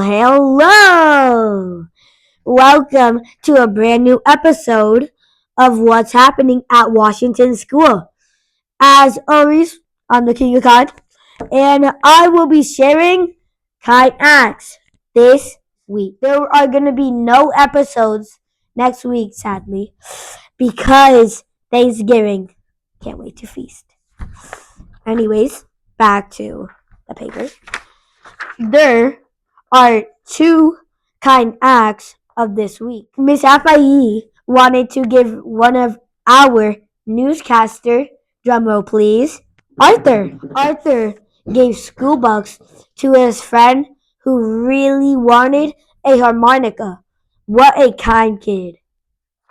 Hello! Welcome to a brand new episode of What's Happening at Washington School. As always, I'm the King of Kind, and I will be sharing kind acts this week. There are going to be no episodes next week, sadly, because Thanksgiving. Can't wait to feast. Anyways, back to the paper. There are two kind acts of this week. Miss Afai wanted to give one of our newscaster, drumroll please, Arthur. Arthur gave school bucks to his friend who really wanted a harmonica. What a kind kid.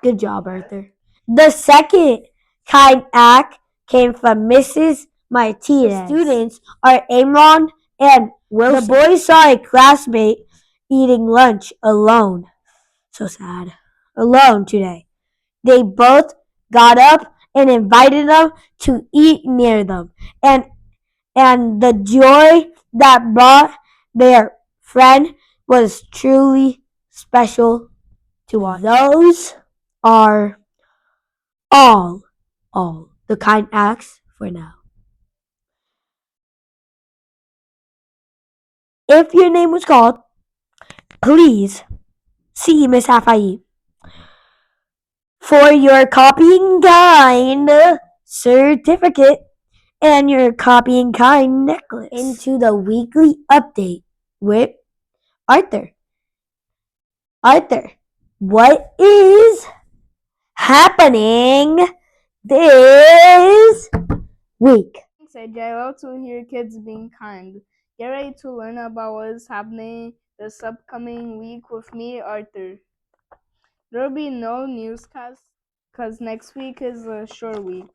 Good job, Arthur. The second kind act came from Mrs. Martinez. The students are Amron and Wilson. The boys saw a classmate eating lunch alone. So sad. Alone today. They both got up and invited them to eat near them. And the joy that brought their friend was truly special to watch. Those are all the kind acts for now. If your name was called, please see Miss Hafai for your copying kind certificate and your copying kind necklace. Into the weekly update with Arthur. Arthur, what is happening this week? Thanks, AJ. I love to hear kids being kind. Get ready to learn about what is happening this upcoming week with me, Arthur. There will be no newscast because next week is a short week.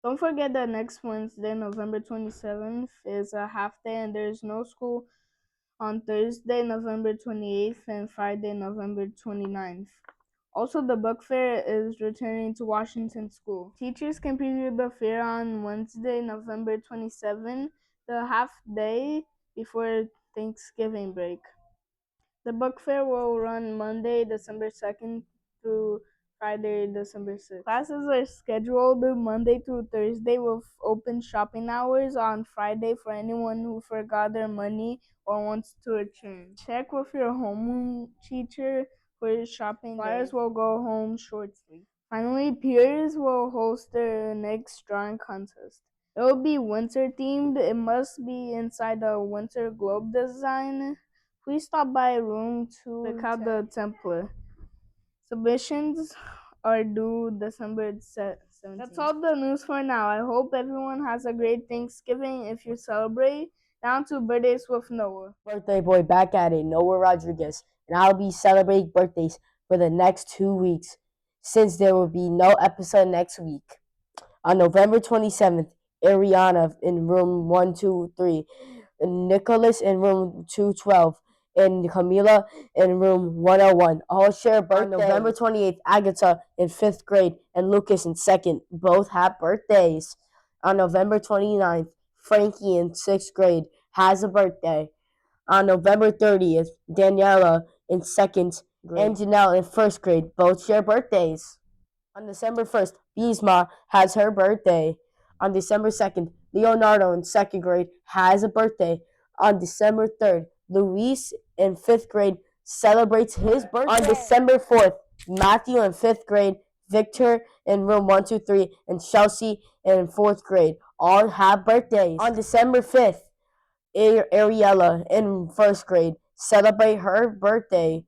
Don't forget that next Wednesday, November 27th, is a half day and there's no school on Thursday, November 28th and Friday, November 29th. Also, the book fair is returning to Washington School. Teachers can preview the fair on Wednesday, November 27th, the half day before Thanksgiving break. The book fair will run Monday, December 2nd through Friday, December 6th. Classes are scheduled Monday through Thursday with open shopping hours on Friday for anyone who forgot their money or wants to return. Check with your homeroom teacher for shopping. Flyers will go home shortly. Finally, peers will host their next drawing contest. It will be winter themed. It must be inside a winter globe design. Please stop by room 2 to check out the template. Submissions are due December 17th. That's all the news for now. I hope everyone has a great Thanksgiving if you celebrate. Down to birthdays with Noah. Birthday boy back at it, Noah Rodriguez, and I'll be celebrating birthdays for the next 2 weeks since there will be no episode next week. On November 27th, Ariana in room 123, Nicholas in room 212, and Camila in room 101 all share birthday. On November 28th, Agatha in 5th grade and Lucas in 2nd both have birthdays. On November 29th, Frankie in 6th grade has a birthday. On November 30th, Daniela in 2nd grade and Janelle in 1st grade both share birthdays. On December 1st, Bisma has her birthday. On December 2nd, Leonardo in 2nd grade has a birthday. On December 3rd, Luis in 5th grade celebrates his birthday. On December 4th, Matthew in 5th grade, Victor in room 123, and Chelsea in 4th grade all have birthdays. On December 5th, Ariella in 1st grade celebrate her birthday.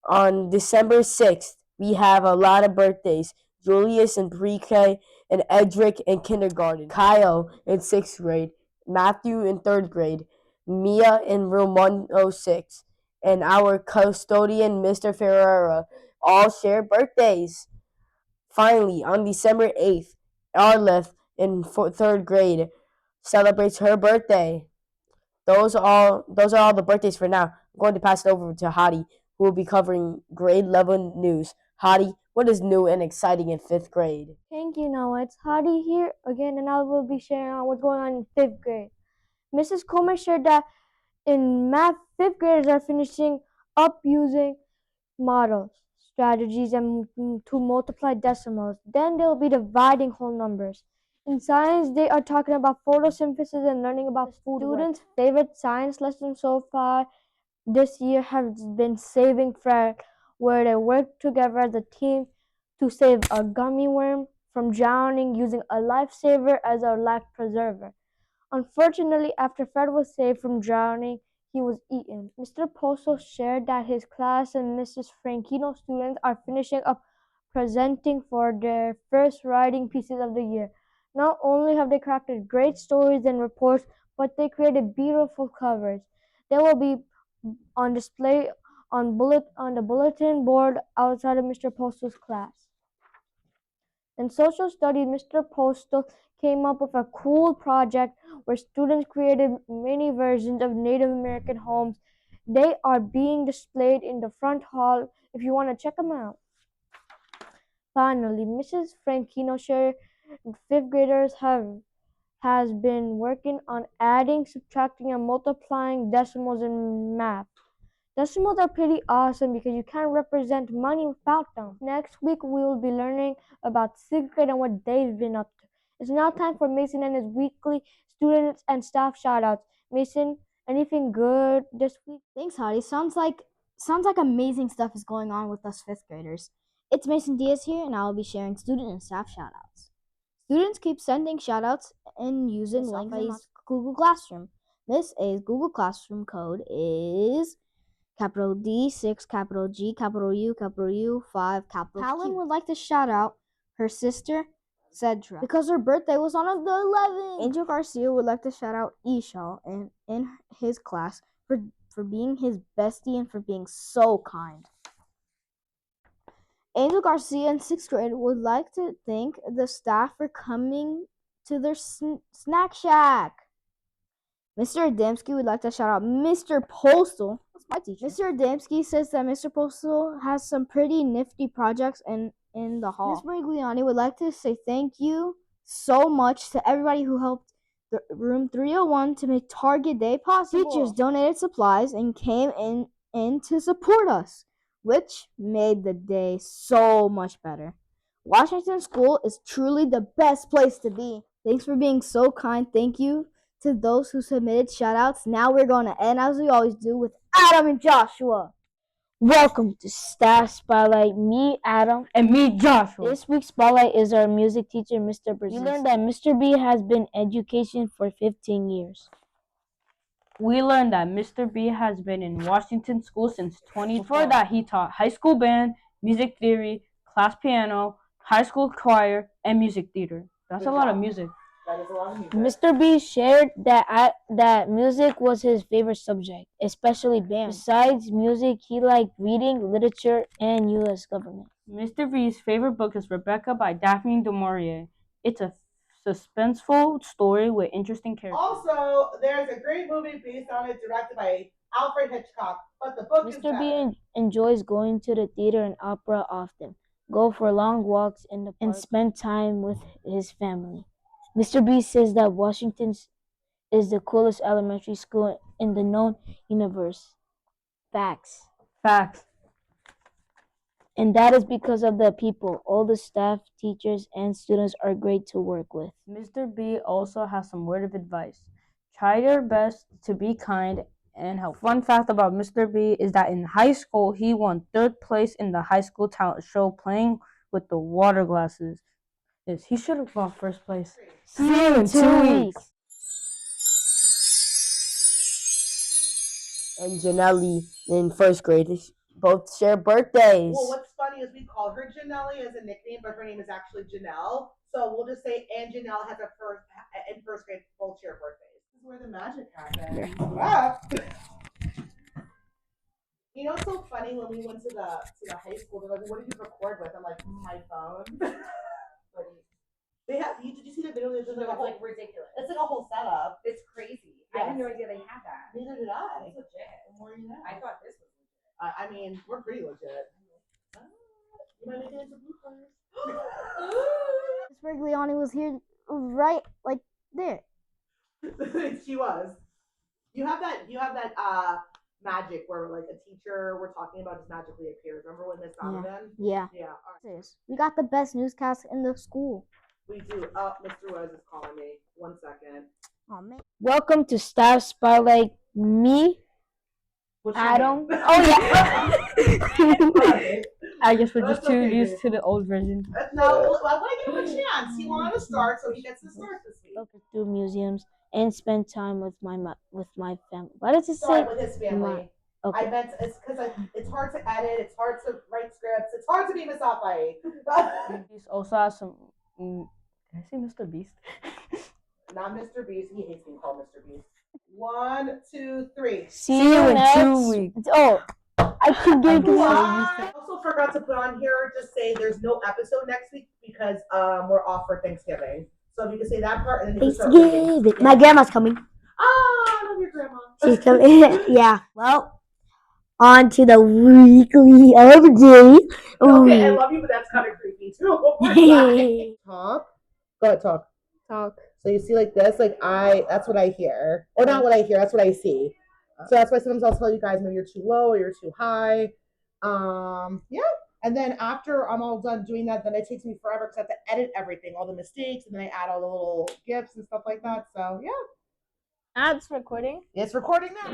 On December 6th, we have a lot of birthdays. Julius in pre-K and Edric in kindergarten. Kyle in 6th grade. Matthew in 3rd grade. Mia in room 106. And our custodian, Mr. Ferreira, all share birthdays. Finally, on December 8th, Arleth in 3rd grade celebrates her birthday. Those are all the birthdays for now. I'm going to pass it over to Hadi, who will be covering grade level news. Hadi, what is new and exciting in 5th grade? Thank you, Noah. It's Hadi here again, and I will be sharing on what's going on in 5th grade. Mrs. Coleman shared that In math, fifth graders are finishing up using models, strategies, and to multiply decimals. Then they'll be dividing whole numbers. In science, they are talking about photosynthesis and learning about food. Students' favorite science lesson so far this year has been saving Fred, where they work together as a team to save a gummy worm from drowning using a lifesaver as a life preserver. Unfortunately, after Fred was saved from drowning, he was eaten. Mr. Poso shared that his class and Mrs. Franchino students are finishing up presenting for their first writing pieces of the year. Not only have they crafted great stories and reports, but they created beautiful covers. They will be on display on the bulletin board outside of Mr. Posto's class. In social studies, Mr. Postal came up with a cool project where students created mini versions of Native American homes. They are being displayed in the front hall if you want to check them out. Finally, Mrs. Franchino shared fifth graders has been working on adding, subtracting, and multiplying decimals in math. Decimals are pretty awesome because you can't represent money without them. Next week, we will be learning about sixth grade and what they've been up to. It's now time for Mason and his weekly students and staff shoutouts. Mason, anything good this week? Thanks, Hottie. Sounds like amazing stuff is going on with us fifth graders. It's Mason Diaz here, and I will be sharing student and staff shoutouts. Students keep sending shoutouts and using links in Google Classroom. Miss A's Google Classroom code is capital D, 6, capital G, capital U, 5, capital Q. Palin would like to shout out her sister, Cedra, because her birthday was on the 11th. Angel Garcia would like to shout out Ishal in his class for being his bestie and for being so kind. Angel Garcia in 6th grade would like to thank the staff for coming to their snack shack. Mr. Adamski would like to shout out Mr. Postal. That's my teacher. Mr. Adamski says that Mr. Postal has some pretty nifty projects in the hall. Ms. Brigliani would like to say thank you so much to everybody who helped the room 301 to make Target Day possible. Teachers donated supplies and came in to support us, which made the day so much better. Washington School is truly the best place to be. Thanks for being so kind. Thank you to those who submitted shoutouts. Now we're going to end as we always do with Adam and Joshua. Welcome to Staff Spotlight. Me, Adam, and me, Joshua. This week's spotlight is our music teacher, Mr. Brzezinski. We learned that Mr. B has been in education for 15 years. We learned that Mr. B has been in Washington School since 2012. Before that, he taught high school band, music theory, class piano, high school choir, and music theater. That's a lot of music. That is a lot of music. Mr. B shared that music was his favorite subject, especially band. Besides music, he liked reading, literature, and U.S. government. Mr. B's favorite book is Rebecca by Daphne du Maurier. It's a suspenseful story with interesting characters. Also, there's a great movie based on it directed by Alfred Hitchcock, but the book is better. Mr. B enjoys going to the theater and opera often, go for long walks in the park, and spend time with his family. Mr. B says that Washington is the coolest elementary school in the known universe. Facts. And that is because of the people. All the staff, teachers, and students are great to work with. Mr. B also has some word of advice. Try your best to be kind and helpful. Fun fact about Mr. B is that in high school, he won 3rd place in the high school talent show playing with the water glasses. Yes, he should have got 1st place. See you in 2 weeks. And Janelle in 1st grade, both share birthdays. Well, what's funny is we call her Janelle as a nickname, but her name is actually Janelle. So we'll just say, and Janelle has in 1st grade, both share birthdays. This is where the magic happens. Wow. You know, it's so funny when we went to the high school. They're like, "What did you record with?" I'm like, "My phone." They have. Did you see the video? It's like ridiculous. It's like a whole setup. It's crazy. Yes. I had no idea they had that. Neither did I. It's legit. The more you know. I thought this was legit. I mean, we're pretty legit. You might make it into bloopers. Miss Brigliani was here, right, like there. She was. You have that magic where like a teacher we're talking about just magically appears. Remember when Miss Donovan? Yeah. Yeah. All right. We got the best newscast in the school. We do. Mr. Wes is calling me. 1 second. Oh man. Welcome to Staff Spotlight. Me, What's your Adam. name? Oh yeah. Right. I guess we're just That's too okay, used babe. to the old version. No, I want to give him a chance. He wanted to start, so he gets to start this week. Through museums and spend time with my family. Why does it Sorry, say with his family. okay? I meant it's because it's hard to edit. It's hard to write scripts. It's hard to be Miss Afai. Beast also has some. Can I say Mr. Beast? Not Mr. Beast. He hates being called Mr. Beast. 1, 2, 3. See you in 2 weeks. Oh, I can get I also forgot to put on here, just say there's no episode next week because we're off for Thanksgiving. So if you can say that part and then you can start reading. Thanksgiving. My grandma's coming. I love your grandma. She's coming. Yeah. Well, on to the weekly update. Okay, I love you, but that's kind of creepy too. Talk. Go ahead, talk. Talk. So you see like this, that's what I hear. Or not what I hear, that's what I see. So that's why sometimes I'll tell you guys maybe you're too low or you're too high. Yeah. And then after I'm all done doing that, then it takes me forever because I have to edit everything, all the mistakes, and then I add all the little gifs and stuff like that. So yeah. It's recording. It's recording now.